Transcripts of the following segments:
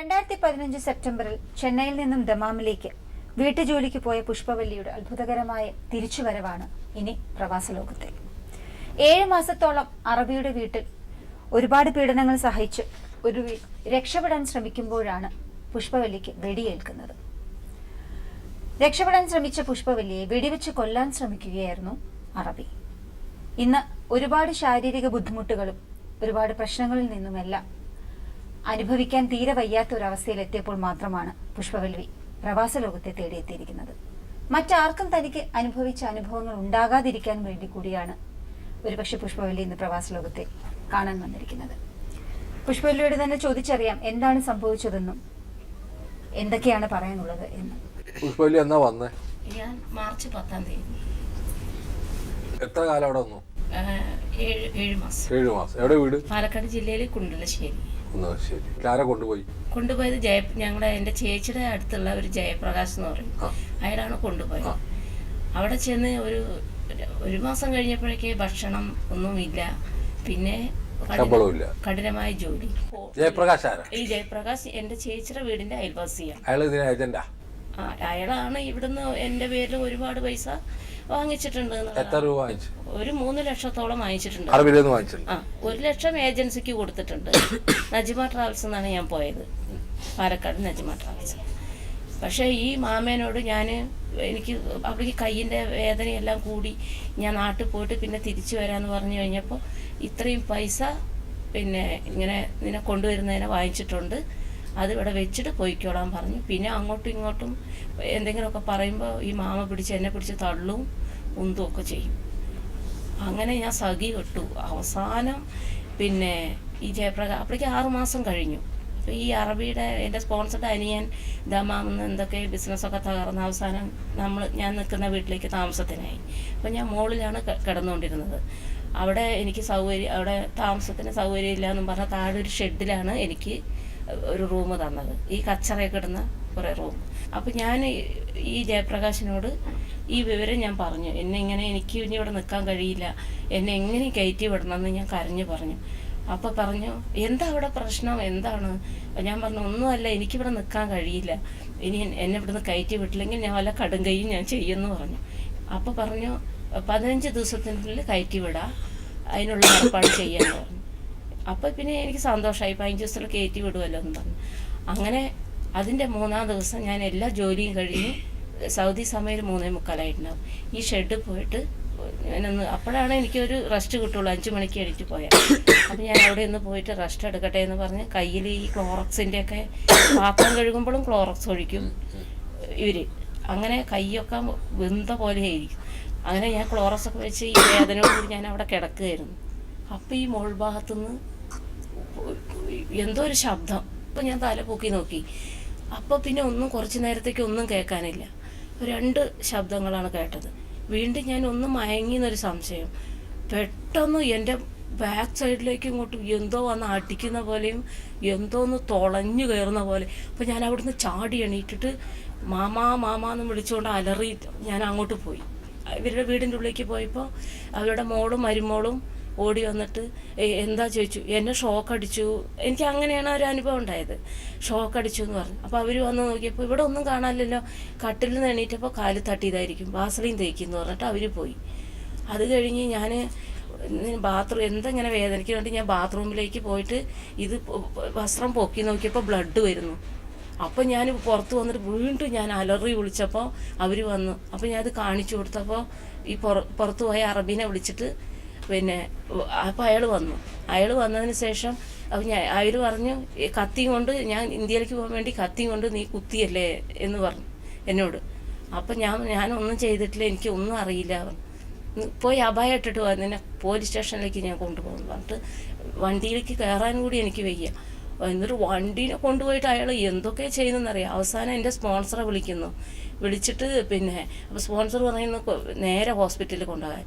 2015 സെപ്റ്റംബറിൽ ചെന്നൈയിൽ നിന്നും ദമാമിലേക്ക് വീട്ടുജോലിക്ക് പോയ പുഷ്പവല്ലിയുടെ അത്ഭുതകരമായ തിരിച്ചുവരവാണ് ഇനി പ്രവാസ ലോകത്തെ. 7 മാസത്തോളം അറബിയുടെ വീട്ടിൽ ഒരുപാട് പീഡനങ്ങൾ സഹിച്ച് ഒരു രക്ഷപ്പെടാൻ ശ്രമിക്കുമ്പോഴാണ് പുഷ്പവല്ലിക്ക് വെടിയേൽക്കുന്നത്. രക്ഷപ്പെടാൻ ശ്രമിച്ച പുഷ്പവല്ലിയെ വെടിവെച്ച് കൊല്ലാൻ ശ്രമിക്കുകയായിരുന്നു അറബി. ഇന്ന് ഒരുപാട് ശാരീരിക ബുദ്ധിമുട്ടുകളും ഒരുപാട് പ്രശ്നങ്ങളിൽ നിന്നുമെല്ലാം അനുഭവിക്കാൻ തീരെ വയ്യാത്ത ഒരവസ്ഥയിലെത്തിയപ്പോൾ മാത്രമാണ് പുഷ്പവല്ലി പ്രവാസ ലോകത്തെ തേടിയെത്തിയിരിക്കുന്നത്. മറ്റാർക്കും തനിക്ക് അനുഭവിച്ച അനുഭവങ്ങൾ ഉണ്ടാകാതിരിക്കാൻ വേണ്ടി കൂടിയാണ് ഒരുപക്ഷെ പുഷ്പവല്ലി ഇന്ന് പ്രവാസ ലോകത്തെ കാണാൻ വന്നിരിക്കുന്നത്. പുഷ്പവല്ലിയോട് തന്നെ ചോദിച്ചറിയാം എന്താണ് സംഭവിച്ചതെന്നും എന്തൊക്കെയാണ് പറയാനുള്ളത് എന്ന്. പുഷ്പവല്ലി എന്നാ വന്നേ? ഞാൻ മാർച്ച് 10 തീയതി. എത്ര കാലം അവിടെ വന്നു? 7 മാസം. 7 മാസം. എവിടെ വീട്? പാലക്കാട് ജില്ലയിലെ കുണ്ടലശ്ശേരി. ആരെ കൊണ്ടുപോയത് ഞങ്ങളുടെ എൻ്റെ ചേച്ചിയുടെ അടുത്തുള്ള ഒരു ജയപ്രകാശ് എന്ന് പറയും, അയാളാണ് കൊണ്ടുപോയത്. അവിടെ ചെന്ന് ഒരു മാസം കഴിഞ്ഞപ്പോഴേക്ക് ഭക്ഷണം ഒന്നുമില്ല, പിന്നെ കഠിനമായ ജോലി. ഈ ജയപ്രകാശ് എൻ്റെ ചേച്ചിയുടെ വീടിന്റെ അയൽവാസിയാണ്. അയാളാണ് ഇവിടുന്ന് എൻ്റെ പേരിൽ ഒരുപാട് പൈസ വാങ്ങിച്ചിട്ടുണ്ട്. എത്ര രൂപ വാങ്ങിച്ചു? ഒരു 3 ലക്ഷത്തോളം വാങ്ങിച്ചിട്ടുണ്ട്. 1 ലക്ഷം ഏജൻസിക്ക് കൊടുത്തിട്ടുണ്ട്. നജിമ ട്രാവൽസ് എന്നാണ് ഞാൻ പോയത്, പാലക്കാട് നജിമ ട്രാവൽസ്. പക്ഷേ ഈ മാമേനോട് എനിക്ക് അവിടേക്ക് കയ്യിൻ്റെ വേദനയെല്ലാം കൂടി ഞാൻ നാട്ടിൽ പോയിട്ട് പിന്നെ തിരിച്ചു വരാമെന്ന് പറഞ്ഞു കഴിഞ്ഞപ്പോൾ ഇത്രയും പൈസ പിന്നെ ഇങ്ങനെ നിന്നെ കൊണ്ടുവരുന്നതിനെ വാങ്ങിച്ചിട്ടുണ്ട്, അത് ഇവിടെ വെച്ചിട്ട് പോയിക്കോളാൻ പറഞ്ഞു. പിന്നെ അങ്ങോട്ടും ഇങ്ങോട്ടും എന്തെങ്കിലുമൊക്കെ പറയുമ്പോൾ ഈ മാമ എന്നെ പിടിച്ച് തള്ളും ഉന്തും ഒക്കെ ചെയ്യും. അങ്ങനെ ഞാൻ സഖി വിട്ടു. അവസാനം പിന്നെ ഈ ജയപ്രകാശ് അപ്പോഴേക്ക് 6 മാസം കഴിഞ്ഞു. അപ്പോൾ ഈ അറബിയുടെ എൻ്റെ സ്പോൺസറുടെ അനിയൻ ദമാമെന്ന് എന്തൊക്കെ ബിസിനസ്സൊക്കെ തകർന്ന അവസാനം ഞാൻ നിൽക്കുന്ന വീട്ടിലേക്ക് താമസത്തിനായി. അപ്പോൾ ഞാൻ മോളിലാണ് കിടന്നുകൊണ്ടിരുന്നത്. അവിടെ എനിക്ക് അവിടെ താമസത്തിന് സൗകര്യമില്ല എന്നും പറഞ്ഞാൽ താഴെ ഒരു ഷെഡിലാണ് എനിക്ക് ഒരു റൂം തന്നത്, ഈ കച്ചറയൊക്കെ ഇടുന്ന കുറേ റൂം. അപ്പം ഞാൻ ഈ ജയപ്രകാശിനോട് ഈ വിവരം ഞാൻ പറഞ്ഞു, എനിക്ക് ഇനി ഇവിടെ നിൽക്കാൻ കഴിയില്ല, എന്നെ എങ്ങനെ കയറ്റി വിടണമെന്ന് ഞാൻ കരഞ്ഞു പറഞ്ഞു. അപ്പോൾ പറഞ്ഞു എന്താ അവിടെ പ്രശ്നം, എന്താണ്? ഞാൻ പറഞ്ഞു ഒന്നുമല്ല, എനിക്കിവിടെ നിൽക്കാൻ കഴിയില്ല, ഇനി എന്നെ ഇവിടുന്ന് കയറ്റി വിട്ടില്ലെങ്കിൽ ഞാൻ വല്ല കടുങ്കയും ഞാൻ ചെയ്യുമെന്ന് പറഞ്ഞു. അപ്പോൾ പറഞ്ഞു 15 ദിവസത്തിനുള്ളിൽ കയറ്റി വിടാം, അതിനുള്ള ഏർപ്പാട് ചെയ്യാമെന്ന് പറഞ്ഞു. അപ്പോൾ പിന്നെ എനിക്ക് സന്തോഷമായി, 15 ദിവസത്തിൽ കയറ്റി വിടുമല്ലോ എന്ന് പറഞ്ഞു. അങ്ങനെ അതിൻ്റെ 3-ാം ദിവസം ഞാൻ എല്ലാ ജോലിയും കഴിഞ്ഞ് സൗദി സമയം 3:45 ഈ ഷെഡിൽ പോയിട്ട് അപ്പോഴാണ് എനിക്കൊരു റെസ്റ്റ് കിട്ടുള്ളൂ. 5 മണിക്ക് എണീറ്റ് പോയാൽ. അപ്പം ഞാൻ അവിടെ നിന്ന് പോയിട്ട് റെസ്റ്റ് എടുക്കട്ടെ എന്ന് പറഞ്ഞ് കയ്യിൽ ഈ ക്ലോറക്സിൻ്റെ ഒക്കെ പാത്രം കഴുകുമ്പോഴും ക്ലോറക്സ് ഒഴിക്കും ഇവർ. അങ്ങനെ കൈയൊക്കെ വെന്ത പോലെ ആയിരിക്കും. അങ്ങനെ ഞാൻ ക്ലോറക്സൊക്കെ വെച്ച് ഈ വേദനയോടുകൂടി ഞാൻ അവിടെ കിടക്കുകയായിരുന്നു. അപ്പം ഈ മോൾ ഭാഗത്തുനിന്ന് എന്തോ ഒരു ശബ്ദം. അപ്പം ഞാൻ തല പൊക്കി നോക്കി. അപ്പോൾ പിന്നെ കുറച്ച് നേരത്തേക്ക് ഒന്നും കേൾക്കാനില്ല. 2 ശബ്ദങ്ങളാണ് കേട്ടത്. വീണ്ടും ഞാൻ മയങ്ങിയെന്നൊരു സംശയം. പെട്ടെന്ന് എൻ്റെ ബാക്ക് സൈഡിലേക്ക് ഇങ്ങോട്ട് എന്തോ വന്ന് അടിക്കുന്ന പോലെയും എന്തോ തുളഞ്ഞു കയറുന്ന പോലെ. അപ്പോൾ ഞാൻ അവിടുന്ന് ചാടി എണീറ്റിട്ട് മാമാന്ന് വിളിച്ചുകൊണ്ട് അലറി ഞാൻ അങ്ങോട്ട് പോയി. ഇവരുടെ വീടിൻ്റെ ഉള്ളിലേക്ക് പോയപ്പോൾ അവരുടെ മോളും മരുമോളും ഓടി വന്നിട്ട് എന്താ ചോദിച്ചു. എന്നെ ഷോക്ക് അടിച്ചു. എനിക്ക് അങ്ങനെയാണ് ഒരു അനുഭവം ഉണ്ടായത്. ഷോക്ക് അടിച്ചു എന്ന് പറഞ്ഞു. അപ്പോൾ അവർ വന്ന് നോക്കിയപ്പോൾ ഇവിടെ ഒന്നും കാണാനില്ലല്ലോ. കട്ടിൽ നിന്ന് എണീറ്റപ്പോൾ കാല് തട്ടിയതായിരിക്കും, വാസലിൻ തേക്കുന്നു പറഞ്ഞിട്ട് അവർ പോയി. അത് കഴിഞ്ഞ് ഞാൻ എന്തെങ്ങനെ വേദനയ്ക്ക് വേണ്ടി ഞാൻ ബാത്റൂമിലേക്ക് പോയിട്ട് ഇത് വസ്ത്രം പൊക്കി നോക്കിയപ്പോൾ ബ്ലഡ് വരുന്നു. അപ്പം ഞാൻ പുറത്ത് വന്നിട്ട് വീണ്ടും ഞാൻ അലറി വിളിച്ചപ്പോൾ അവർ വന്നു. അപ്പോൾ ഞാൻ അത് കാണിച്ചു കൊടുത്തപ്പോൾ ഈ പുറത്ത് പോയ അറബീനെ വിളിച്ചിട്ട് പിന്നെ അപ്പോൾ അയാൾ വന്നതിന് ശേഷം അയാൾ പറഞ്ഞു കത്തിയും കൊണ്ട് ഞാൻ ഇന്ത്യയിലേക്ക് പോകാൻ വേണ്ടി കത്തിയും കൊണ്ട് നീ കുത്തിയല്ലേ എന്ന് പറഞ്ഞു എന്നോട്. അപ്പം ഞാനൊന്നും ചെയ്തിട്ടില്ല, എനിക്ക് ഒന്നും അറിയില്ല. പോയി അപായം ഇട്ടിട്ട് നിന്നെ പോലീസ് സ്റ്റേഷനിലേക്ക് ഞാൻ കൊണ്ടുപോകുന്നു പറഞ്ഞിട്ട് വണ്ടിയിലേക്ക് കയറാൻ കൂടി എനിക്ക് വയ്യ. എന്നിട്ട് വണ്ടീനെ കൊണ്ടുപോയിട്ട് അയാൾ എന്തൊക്കെ ചെയ്യുന്നതെന്നറിയാം. അവസാനം എൻ്റെ സ്പോൺസറെ വിളിച്ചിട്ട് പിന്നെ അപ്പോൾ സ്പോൺസർ പറയുന്നു നേരെ ഹോസ്പിറ്റലിൽ കൊണ്ടുപോകാൻ.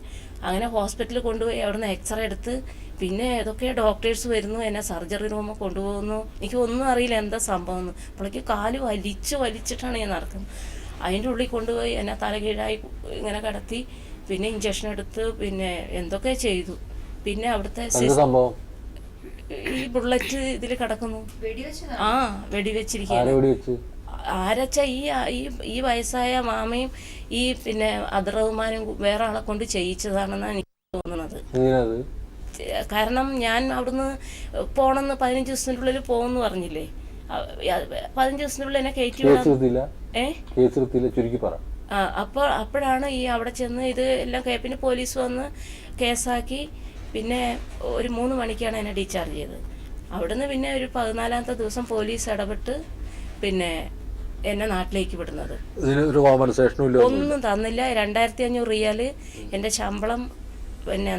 അങ്ങനെ ഹോസ്പിറ്റലിൽ കൊണ്ടുപോയി അവിടുന്ന് എക്സ്റേ എടുത്ത് പിന്നെ ഏതൊക്കെ ഡോക്ടേഴ്സ് വരുന്നു, എന്നെ സർജറി റൂമിൽ കൊണ്ടുപോകുന്നു. എനിക്ക് ഒന്നും അറിയില്ല എന്താ സംഭവം എന്ന്. അപ്പോഴേക്ക് കാല് വലിച്ചിട്ടാണ് ഞാൻ നടക്കുന്നത്. അതിൻ്റെ ഉള്ളിൽ കൊണ്ടുപോയി എന്നെ തലകീഴായി ഇങ്ങനെ കിടത്തി പിന്നെ ഇഞ്ചക്ഷൻ എടുത്ത് പിന്നെ എന്തൊക്കെ ചെയ്തു. പിന്നെ അവിടുത്തെ ഈ ബുള്ളറ്റ് ഇതിൽ കിടക്കുന്നു. ആ വെടിവെച്ചിരിക്കുകയാണ്. ആരെ വെടിവെച്ച്? ആരച്ച ഈ വയസ്സായ മാമയും ഈ പിന്നെ അബ്ദുറഹ്മാനും വേറെ ആളെ കൊണ്ട് ചെയ്യിച്ചതാണെന്നാണ് എനിക്ക് തോന്നുന്നത്. കാരണം ഞാൻ അവിടുന്ന് പോണെന്ന് 15 ദിവസത്തിൻ്റെ ഉള്ളിൽ പോകുമെന്ന് പറഞ്ഞില്ലേ, 15 ദിവസത്തിനുള്ളിൽ എന്നെ കയറ്റി അപ്പോഴാണ് ഈ അവിടെ ചെന്ന് ഇത് എല്ലാം പിന്നെ പോലീസ് വന്ന് കേസാക്കി. പിന്നെ ഒരു 3 മണിക്കാണ് എന്നെ ഡിസ്ചാർജ് ചെയ്തത്. അവിടുന്ന് പിന്നെ ഒരു 14ാമത്തെ ദിവസം പോലീസ് ഇടപെട്ട് പിന്നെ എന്നെ നാട്ടിലേക്ക് വിടുന്നത്. ഒന്നും തന്നില്ല. 2500 റിയാൽ എൻ്റെ ശമ്പളം. പിന്നെ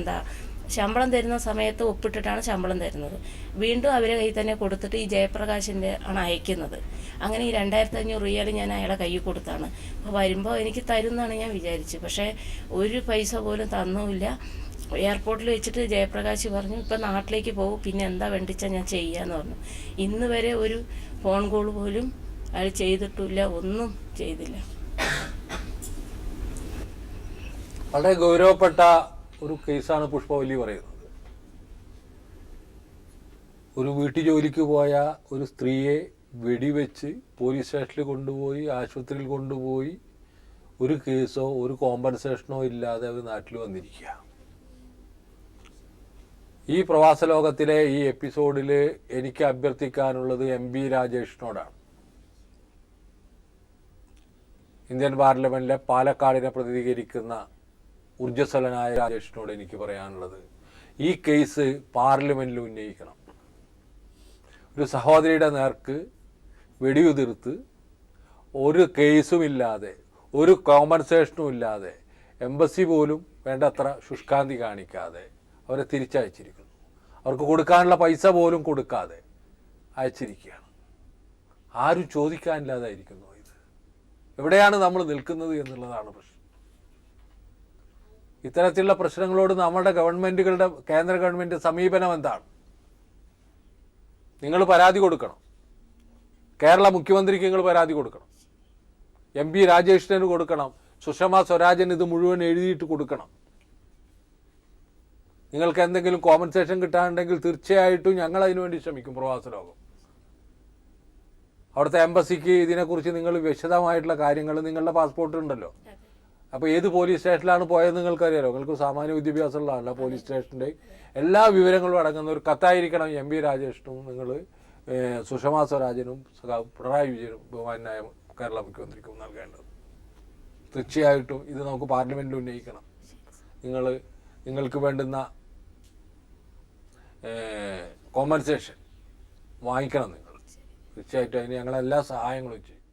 ശമ്പളം തരുന്ന സമയത്ത് ഒപ്പിട്ടിട്ടാണ് ശമ്പളം തരുന്നത്. വീണ്ടും അവരെ കയ്യിൽ തന്നെ കൊടുത്തിട്ട് ഈ ജയപ്രകാശിൻ്റെ ആണ് അയക്കുന്നത്. അങ്ങനെ ഈ 2500 റിയാൽ ഞാൻ അയാളെ കയ്യിൽ കൊടുത്താണ്. അപ്പോൾ വരുമ്പോൾ എനിക്ക് തരുമെന്നാണ് ഞാൻ വിചാരിച്ചത്. പക്ഷേ ഒരു പൈസ പോലും തന്നുമില്ല. എയർപോർട്ടിൽ വെച്ചിട്ട് ജയപ്രകാശ് പറഞ്ഞു ഇപ്പം നാട്ടിലേക്ക് പോകും, പിന്നെ എന്താ വേണ്ടിച്ചാൽ ഞാൻ ചെയ്യാന്ന് പറഞ്ഞു. ഇന്ന് വരെ ഒരു ഫോൺ കോൾ പോലും അയാൾ ചെയ്തിട്ടില്ല, ഒന്നും ചെയ്തില്ല. വളരെ ഗൗരവപ്പെട്ട ഒരു കേസാണ് പുഷ്പവല്ലി പറയുന്നത്. ഒരു വീട്ടു ജോലിക്ക് പോയ ഒരു സ്ത്രീയെ വെടിവെച്ച് പോലീസ് സ്റ്റേഷനിൽ കൊണ്ടുപോയി ആശുപത്രിയിൽ കൊണ്ടുപോയി ഒരു കേസോ ഒരു കോമ്പൻസേഷനോ ഇല്ലാതെ അവർ നാട്ടിൽ വന്നിരിക്കുക. ഈ പ്രവാസ ലോകത്തിലെ ഈ എപ്പിസോഡിൽ എനിക്ക് അഭ്യർത്ഥിക്കാനുള്ളത് MB രാജേഷിനോടാണ്. ഇന്ത്യൻ പാർലമെന്റിലെ പാലക്കാടിനെ പ്രതിനിധീകരിക്കുന്ന ഊർജ്ജസ്വലനായ രാജേഷിനോട് എനിക്ക് പറയാനുള്ളത്, ഈ കേസ് പാർലമെന്റിൽ ഉന്നയിക്കണം. ഒരു സഹോദരിയുടെ നേർക്ക് വെടിയുതിർത്ത് ഒരു കേസുമില്ലാതെ ഒരു കോമ്പൻസേഷനും ഇല്ലാതെ എംബസി പോലും വേണ്ടത്ര ശുഷ്കാന്തി കാണിക്കാതെ അവരെ തിരിച്ചയച്ചിരിക്കുന്നു. അവർക്ക് കൊടുക്കാനുള്ള പൈസ പോലും കൊടുക്കാതെ അയച്ചിരിക്കുകയാണ്. ആരും ചോദിക്കാനില്ലാതായിരിക്കുന്നു. ഇത് എവിടെയാണ് നമ്മൾ നിൽക്കുന്നത് എന്നുള്ളതാണ് പ്രശ്നം. ഇത്തരത്തിലുള്ള പ്രശ്നങ്ങളോട് നമ്മുടെ ഗവൺമെൻറ്റുകളുടെ കേന്ദ്ര ഗവൺമെൻറ് സമീപനം എന്താണ്? നിങ്ങൾ പരാതി കൊടുക്കണം. കേരള മുഖ്യമന്ത്രിക്ക് നിങ്ങൾ പരാതി കൊടുക്കണം. MB രാജേഷിന് കൊടുക്കണം. സുഷമ സ്വരാജൻ ഇത് മുഴുവൻ എഴുതിയിട്ട് കൊടുക്കണം. നിങ്ങൾക്ക് എന്തെങ്കിലും കോമ്പൻസേഷൻ കിട്ടാനുണ്ടെങ്കിൽ തീർച്ചയായിട്ടും ഞങ്ങൾ അതിനുവേണ്ടി ശ്രമിക്കും. പ്രവാസ ലോകം അവിടുത്തെ എംബസിക്ക് ഇതിനെക്കുറിച്ച് നിങ്ങൾ വിശദമായിട്ടുള്ള കാര്യങ്ങൾ, നിങ്ങളുടെ പാസ്പോർട്ട് ഉണ്ടല്ലോ, അപ്പോൾ ഏത് പോലീസ് സ്റ്റേഷനിലാണ് പോയത് നിങ്ങൾക്കറിയാലോ. നിങ്ങൾക്ക് സാമാന്യ വിദ്യാഭ്യാസമുള്ളതല്ല. പോലീസ് സ്റ്റേഷൻ്റെ എല്ലാ വിവരങ്ങളും അടങ്ങുന്ന ഒരു കത്തായിരിക്കണം MB രാജേഷിനും നിങ്ങൾ സുഷമ സ്വരാജനും പിണറായി വിജയനും ബഹുമാനായ കേരള മുഖ്യമന്ത്രിക്കും നൽകേണ്ടത്. തീർച്ചയായിട്ടും ഇത് നമുക്ക് പാർലമെൻറ്റിൽ ഉന്നയിക്കണം. നിങ്ങൾക്ക് വേണ്ടുന്ന കോമ്പൻസേഷൻ വാങ്ങിക്കണം നിങ്ങൾ. തീർച്ചയായിട്ടും അതിന് ഞങ്ങളെല്ലാ സഹായങ്ങളും ചെയ്യും.